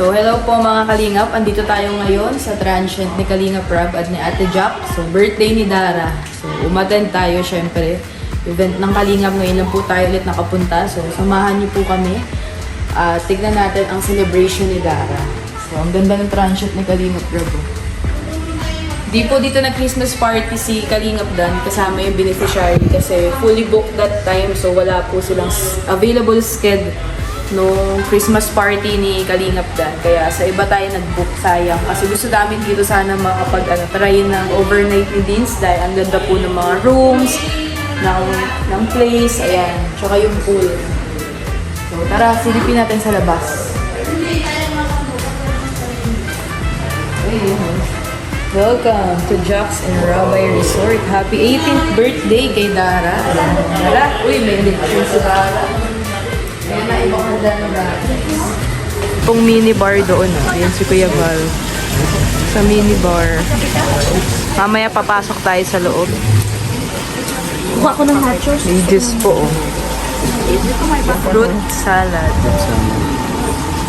So, hello po mga Kalingap. Andito tayo ngayon sa transient ni Kalingap Rob at ni Ate Jack. So, birthday ni Dara. So, umattend tayo syempre. Event ng Kalingap ngayon lang po tayo ulit nakapunta. So, samahan niyo po kami. Tignan natin ang celebration ni Dara. So, ang ganda ng transient ni Kalingap Rob. Di po dito na Christmas party si Kalingap Dan kasama yung beneficiary kasi fully booked that time. So, wala po silang available schedule nung Christmas party ni Kalingap Dan. Kaya sa iba tayo nag-book, sayang. Kasi gusto namin dito sana try ng overnight ni Deans dahil ang ganda po ng mga rooms, ng place, ayan. Tsaka yung pool. So tara, silipin natin sa labas. Welcome to Jack's and Rabbi Resort. Happy 18th birthday kay Dara. Wala, uy, may lechon sa Dara. Ayan na, ibang handa na dati. Itong mini bar doon. Ayan si Kuya Val. Sa mini bar. Mamaya papasok tayo sa loob. Kuha ko ng nachos. May juice po. Fruit salad.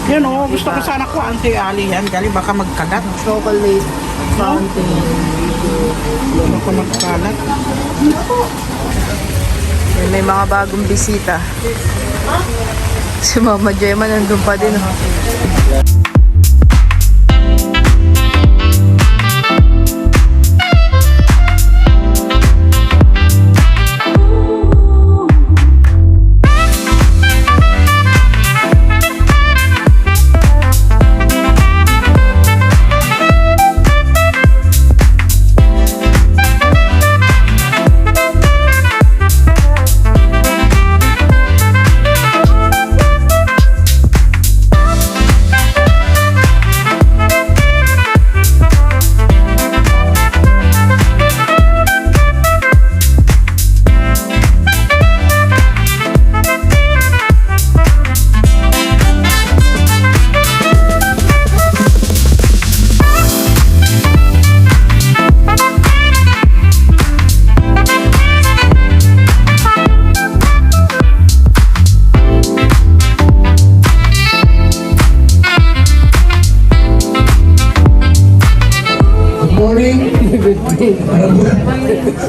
Yan o, gusto ko sana ko anti-ali yan. Gali baka magkagat. Chocolate fountain. Baka magkalat. Ayan, may mga bagong bisita. Si Mama Gemma nandun pa din.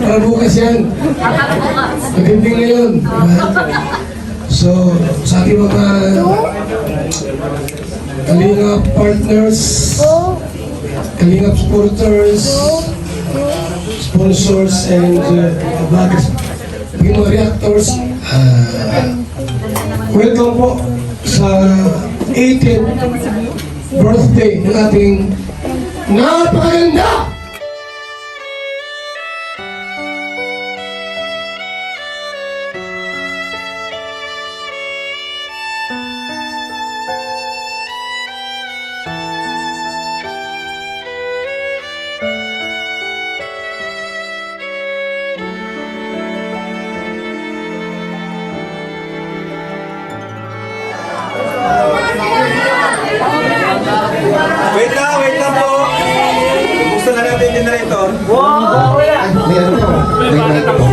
Para bukas yan. Magandang ngayon. So, sa ating mga Kalingap partners, Kalingap supporters, sponsors, and vloggers, mga reactors, welcome po sa 18th birthday ng ating napakaganda! Wait lang po. Gusto na natin yung generator. May ano po?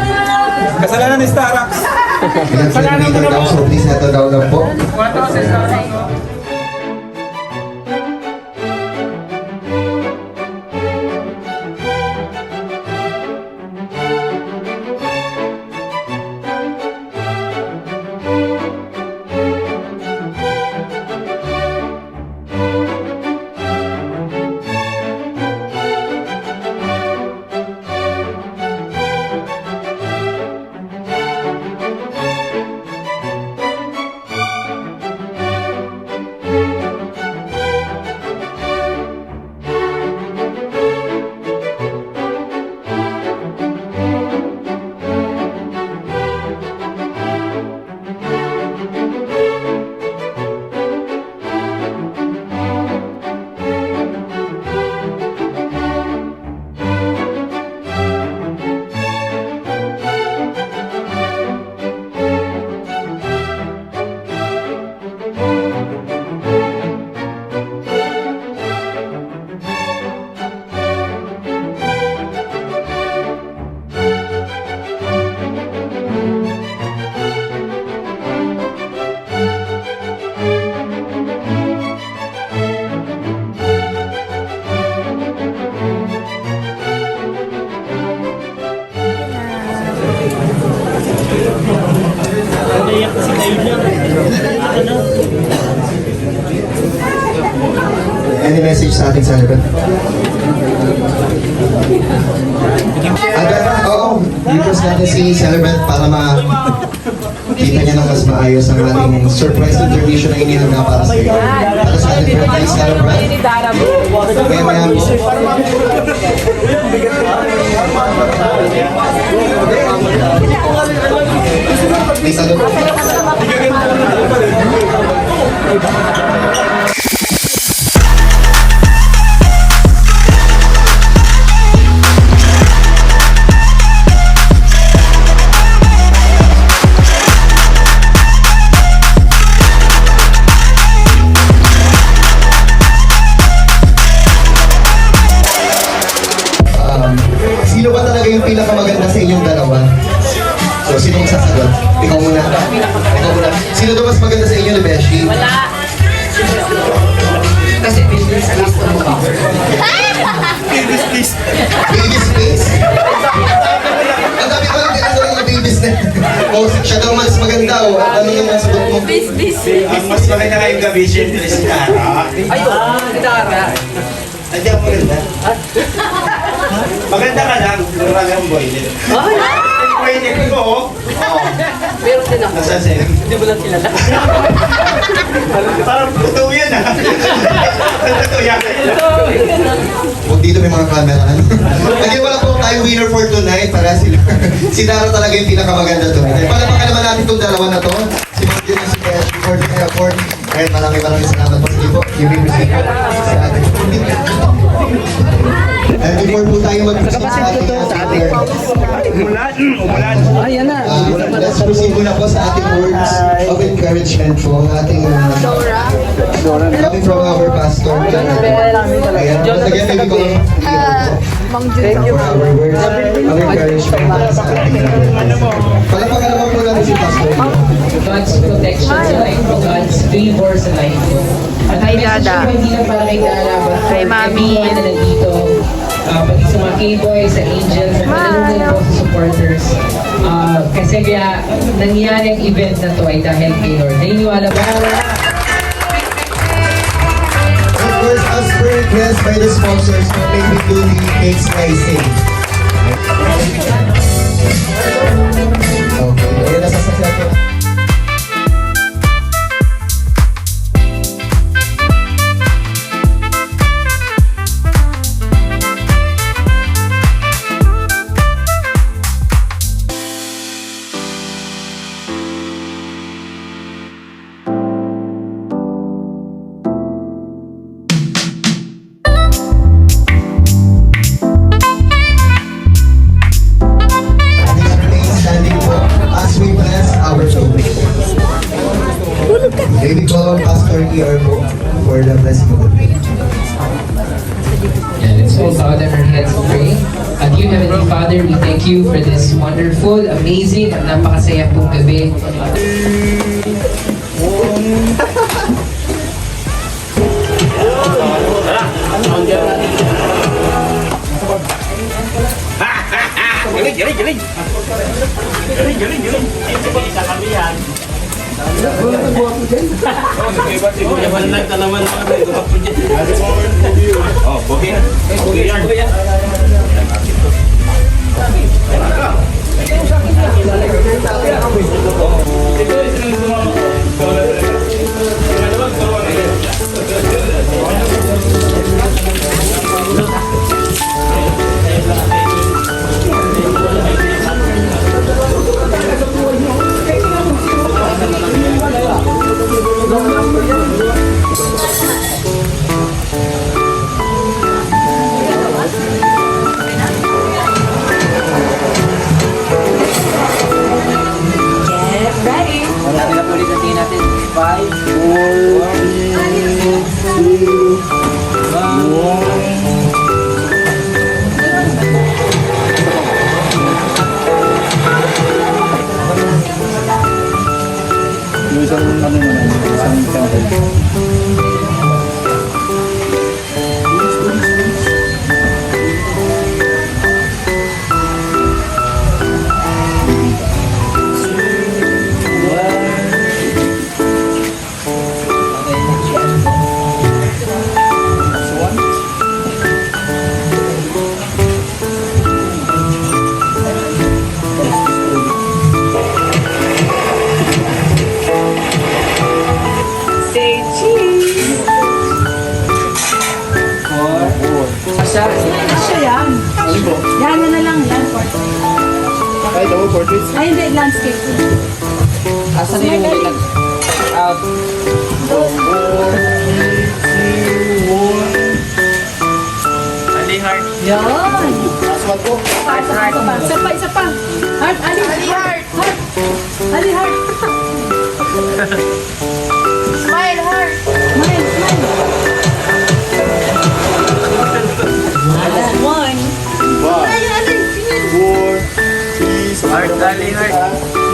Kasalanan ni Starax. Kasalanan mo na po. So please, ito daw lang po. message sa ating celebrant? Oo, request natin si celebrant para kita niya ng mas maayos ang ating surprise intermission na inihanda para sa iyo. Para sa ating birthday celebrant. Maya may sagot. Sino ba talaga yung pinakamaganda sa inyong dalawa? So, sino ang sasagot? Ikaw muna. Ikaw muna. Sino daw mas maganda sa inyo ni Beshi? Wala. Kasi business list na mukha. Business list. Business list? Ang dami ko lang ginagawa ng business na. O, siya daw mas maganda o ano yung nasagot mo? Ang mas maganda ngayong gabi, syempre si Dara. Si Dara. Hindi ako maganda. Maganda ka lang, marami akong boylet. Boylet ko, oh. Meron din ako. Nasaan sa'yo? Hindi mo lang kilala. Parang totoo yan, ah. Totoo yan. Kung dito may mga camera. Again, wala po tayo winner for tonight para si Dara talaga yung pinakamaganda to. Palapakan naman natin itong dalawa na to. Si Martin at si Beshi for the effort. Kaya maraming salamat po sa ibo. You may proceed sa atin. And before po tayo mag-proceed sa ating let's proceed muna po sa ating words of encouragement po. Ating coming from our pastor. Ayan, once again, maybe ko for our words of encouragement sa ating palapakan naman po natin si pastor. God's protection sa life mo, God's favor sa life mo. At ang message ko hindi lang para kay Dara, but for everyone na nandito, pati sa mga K-boys, sa Angels, at nalulungin po sa supporters. Kasi kaya nangyari ang event na to ay dahil kay Lord. Naniniwala ba? Of course, as per request by the sponsors, may we do the cake slicing. Okay, ayun na sasakyan ko. Maybe call on Pastor Guillermo for the blessing of the day. And let's all bow down our heads and pray. At you, Heavenly Father, we thank you for this wonderful, amazing, at napakasaya pong gabi. Oh, okay. Okay yan. Kasya yan. Yan na lang. Yan, portrait. Ay, ito, portrait. Ay, hindi. Landscape. Asan yung out? Yan. Isa pa. Heart, Ali. Heart. Ali, heart. Smile, heart! Smile, smile. One, four, three, heart, darling, heart.